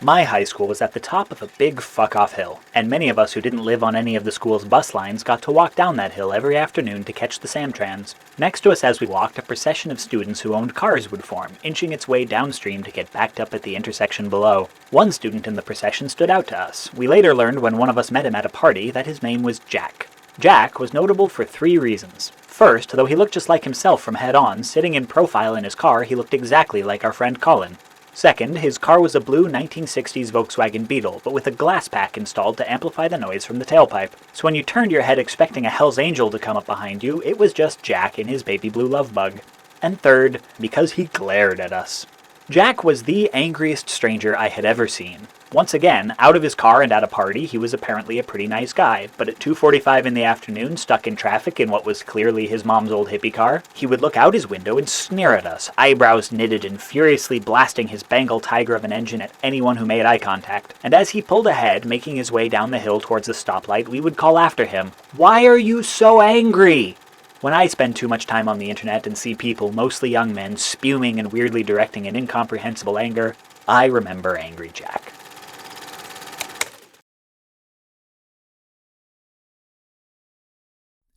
My high school was at the top of a big fuck-off hill, and many of us who didn't live on any of the school's bus lines got to walk down that hill every afternoon to catch the Samtrans. Next to us as we walked, a procession of students who owned cars would form, inching its way downstream to get backed up at the intersection below. One student in the procession stood out to us. We later learned when one of us met him at a party that his name was Jack. Jack was notable for 3 reasons. First, though he looked just like himself from head on, sitting in profile in his car, he looked exactly like our friend Colin. Second, his car was a blue 1960s Volkswagen Beetle, but with a glass pack installed to amplify the noise from the tailpipe. So when you turned your head expecting a Hell's Angel to come up behind you, it was just Jack in his baby blue love bug. And third, because he glared at us. Jack was the angriest stranger I had ever seen. Once again, out of his car and at a party, he was apparently a pretty nice guy, but at 2:45 in the afternoon, stuck in traffic in what was clearly his mom's old hippie car, he would look out his window and sneer at us, eyebrows knitted and furiously blasting his Bengal tiger of an engine at anyone who made eye contact. And as he pulled ahead, making his way down the hill towards the stoplight, we would call after him, "Why are you so angry?" When I spend too much time on the internet and see people, mostly young men, spuming and weirdly directing an incomprehensible anger, I remember Angry Jack.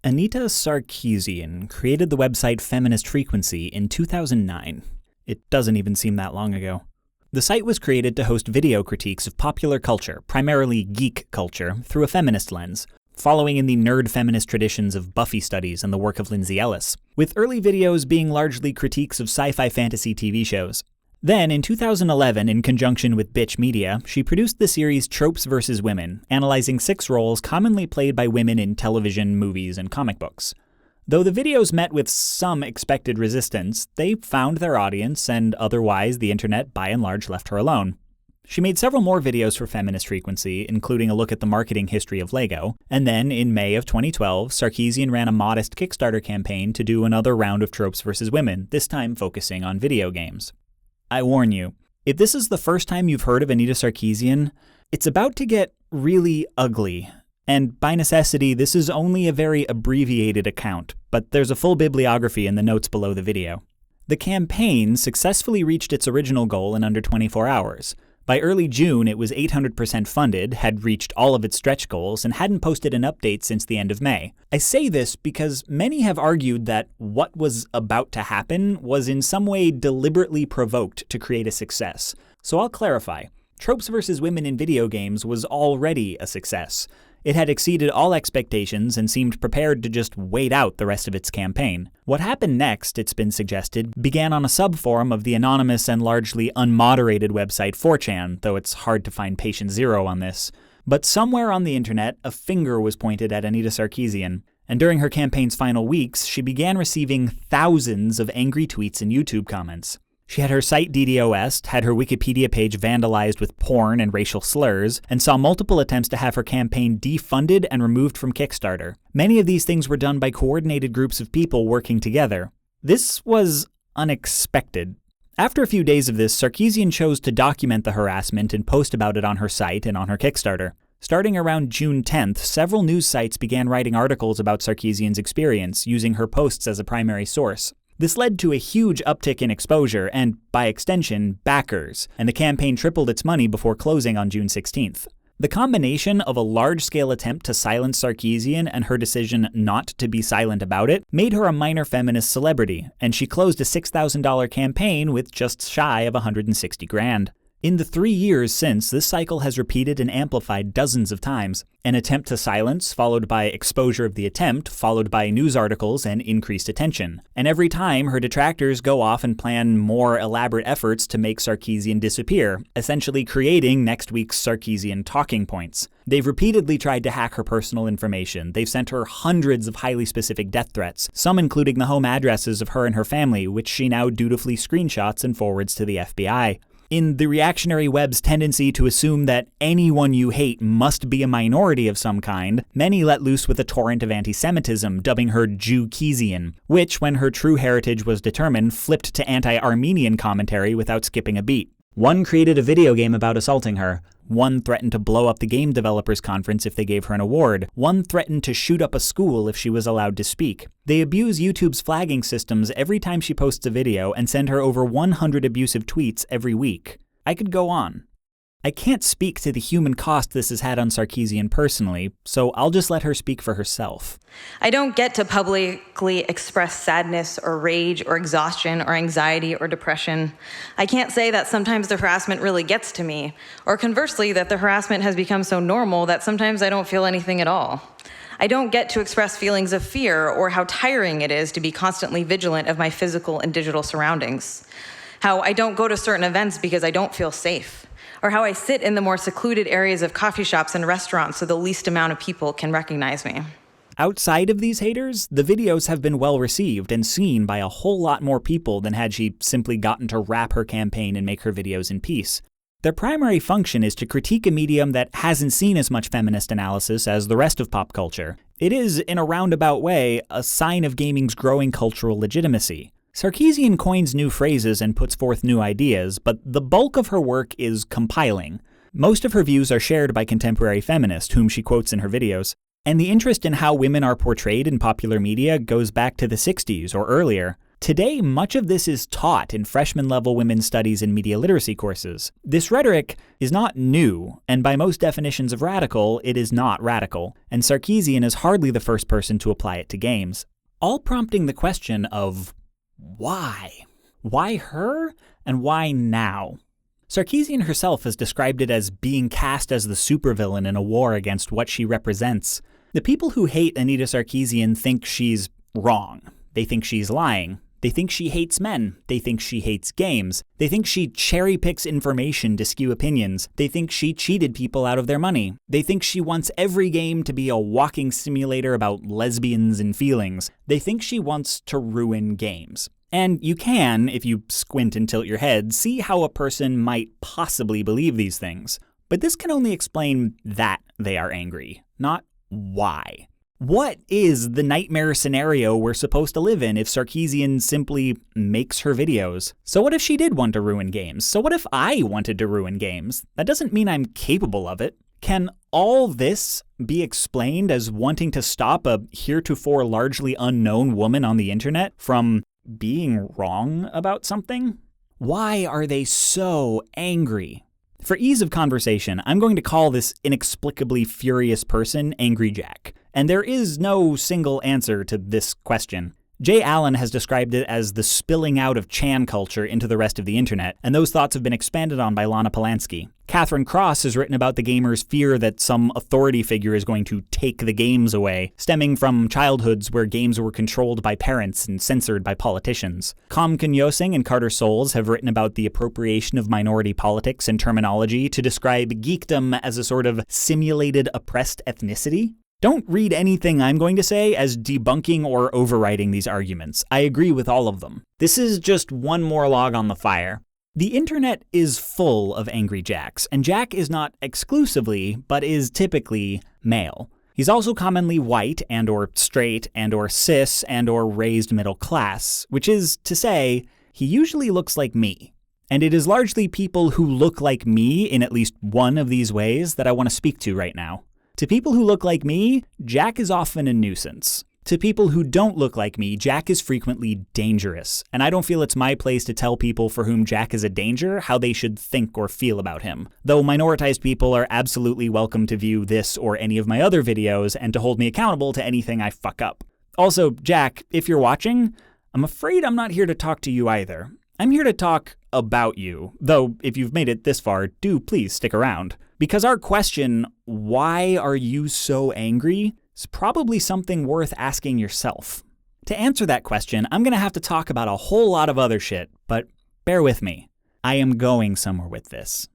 Anita Sarkeesian created the website Feminist Frequency in 2009. It doesn't even seem that long ago. The site was created to host video critiques of popular culture, primarily geek culture, through a feminist lens, following in the nerd feminist traditions of Buffy studies and the work of Lindsay Ellis, with early videos being largely critiques of sci-fi fantasy TV shows. Then, in 2011, in conjunction with Bitch Media, she produced the series Tropes vs. Women, analyzing 6 roles commonly played by women in television, movies, and comic books. Though the videos met with some expected resistance, they found their audience, and otherwise the internet by and large left her alone. She made several more videos for Feminist Frequency, including a look at the marketing history of Lego, and then, in May of 2012, Sarkeesian ran a modest Kickstarter campaign to do another round of Tropes vs. Women, this time focusing on video games. I warn you, if this is the first time you've heard of Anita Sarkeesian, it's about to get really ugly. And by necessity, this is only a very abbreviated account, but there's a full bibliography in the notes below the video. The campaign successfully reached its original goal in under 24 hours. By early June, it was 800% funded, had reached all of its stretch goals, and hadn't posted an update since the end of May. I say this because many have argued that what was about to happen was in some way deliberately provoked to create a success. So I'll clarify. Tropes vs. Women in video games was already a success. It had exceeded all expectations and seemed prepared to just wait out the rest of its campaign. What happened next, it's been suggested, began on a subforum of the anonymous and largely unmoderated website 4chan, though it's hard to find patient zero on this. But somewhere on the internet, a finger was pointed at Anita Sarkeesian, and during her campaign's final weeks, she began receiving thousands of angry tweets and YouTube comments. She had her site DDoS'd, had her Wikipedia page vandalized with porn and racial slurs, and saw multiple attempts to have her campaign defunded and removed from Kickstarter. Many of these things were done by coordinated groups of people working together. This was unexpected. After a few days of this, Sarkeesian chose to document the harassment and post about it on her site and on her Kickstarter. Starting around June 10th, several news sites began writing articles about Sarkeesian's experience, using her posts as a primary source. This led to a huge uptick in exposure and, by extension, backers, and the campaign tripled its money before closing on June 16th. The combination of a large-scale attempt to silence Sarkeesian and her decision not to be silent about it made her a minor feminist celebrity, and she closed a $6,000 campaign with just shy of $160,000. In the 3 years since, this cycle has repeated and amplified dozens of times. An attempt to silence, followed by exposure of the attempt, followed by news articles and increased attention. And every time, her detractors go off and plan more elaborate efforts to make Sarkeesian disappear, essentially creating next week's Sarkeesian talking points. They've repeatedly tried to hack her personal information. They've sent her hundreds of highly specific death threats, some including the home addresses of her and her family, which she now dutifully screenshots and forwards to the FBI. In the reactionary web's tendency to assume that anyone you hate must be a minority of some kind, many let loose with a torrent of anti-Semitism, dubbing her Jew-Keesian, which, when her true heritage was determined, flipped to anti-Armenian commentary without skipping a beat. One created a video game about assaulting her. One threatened to blow up the game developers conference if they gave her an award. One threatened to shoot up a school if she was allowed to speak. They abuse YouTube's flagging systems every time she posts a video and send her over 100 abusive tweets every week. I could go on. I can't speak to the human cost this has had on Sarkeesian personally, so I'll just let her speak for herself. I don't get to publicly express sadness or rage or exhaustion or anxiety or depression. I can't say that sometimes the harassment really gets to me, or conversely, that the harassment has become so normal that sometimes I don't feel anything at all. I don't get to express feelings of fear or how tiring it is to be constantly vigilant of my physical and digital surroundings. How I don't go to certain events because I don't feel safe. Or how I sit in the more secluded areas of coffee shops and restaurants so the least amount of people can recognize me. Outside of these haters, the videos have been well received and seen by a whole lot more people than had she simply gotten to wrap her campaign and make her videos in peace. Their primary function is to critique a medium that hasn't seen as much feminist analysis as the rest of pop culture. It is, in a roundabout way, a sign of gaming's growing cultural legitimacy. Sarkeesian coins new phrases and puts forth new ideas, but the bulk of her work is compiling. Most of her views are shared by contemporary feminists, whom she quotes in her videos, and the interest in how women are portrayed in popular media goes back to the 60s or earlier. Today, much of this is taught in freshman-level women's studies and media literacy courses. This rhetoric is not new, and by most definitions of radical, it is not radical, and Sarkeesian is hardly the first person to apply it to games. All prompting the question of why? Why her, and why now? Sarkeesian herself has described it as being cast as the supervillain in a war against what she represents. The people who hate Anita Sarkeesian think she's wrong. They think she's lying. They think she hates men. They think she hates games. They think she cherry-picks information to skew opinions. They think she cheated people out of their money. They think she wants every game to be a walking simulator about lesbians and feelings. They think she wants to ruin games. And you can, if you squint and tilt your head, see how a person might possibly believe these things. But this can only explain that they are angry, not why. What is the nightmare scenario we're supposed to live in if Sarkeesian simply makes her videos? So what if she did want to ruin games? So what if I wanted to ruin games? That doesn't mean I'm capable of it. Can all this be explained as wanting to stop a heretofore largely unknown woman on the internet from being wrong about something? Why are they so angry? For ease of conversation, I'm going to call this inexplicably furious person Angry Jack. And there is no single answer to this question. Jay Allen has described it as the spilling out of Chan culture into the rest of the internet, and those thoughts have been expanded on by Lana Polanski. Catherine Cross has written about the gamer's fear that some authority figure is going to take the games away, stemming from childhoods where games were controlled by parents and censored by politicians. Kham Kunyosing and Carter Souls have written about the appropriation of minority politics and terminology to describe geekdom as a sort of simulated oppressed ethnicity. Don't read anything I'm going to say as debunking or overriding these arguments. I agree with all of them. This is just one more log on the fire. The internet is full of angry Jacks, and Jack is not exclusively, but is typically male. He's also commonly white and or straight and or cis and or raised middle class, which is to say, he usually looks like me. And it is largely people who look like me in at least one of these ways that I want to speak to right now. To people who look like me, Jack is often a nuisance. To people who don't look like me, Jack is frequently dangerous, and I don't feel it's my place to tell people for whom Jack is a danger how they should think or feel about him. Though minoritized people are absolutely welcome to view this or any of my other videos and to hold me accountable to anything I fuck up. Also, Jack, if you're watching, I'm afraid I'm not here to talk to you either. I'm here to talk about you, though if you've made it this far, do please stick around. Because our question, why are you so angry, is probably something worth asking yourself. To answer that question, I'm going to have to talk about a whole lot of other shit, but bear with me. I am going somewhere with this.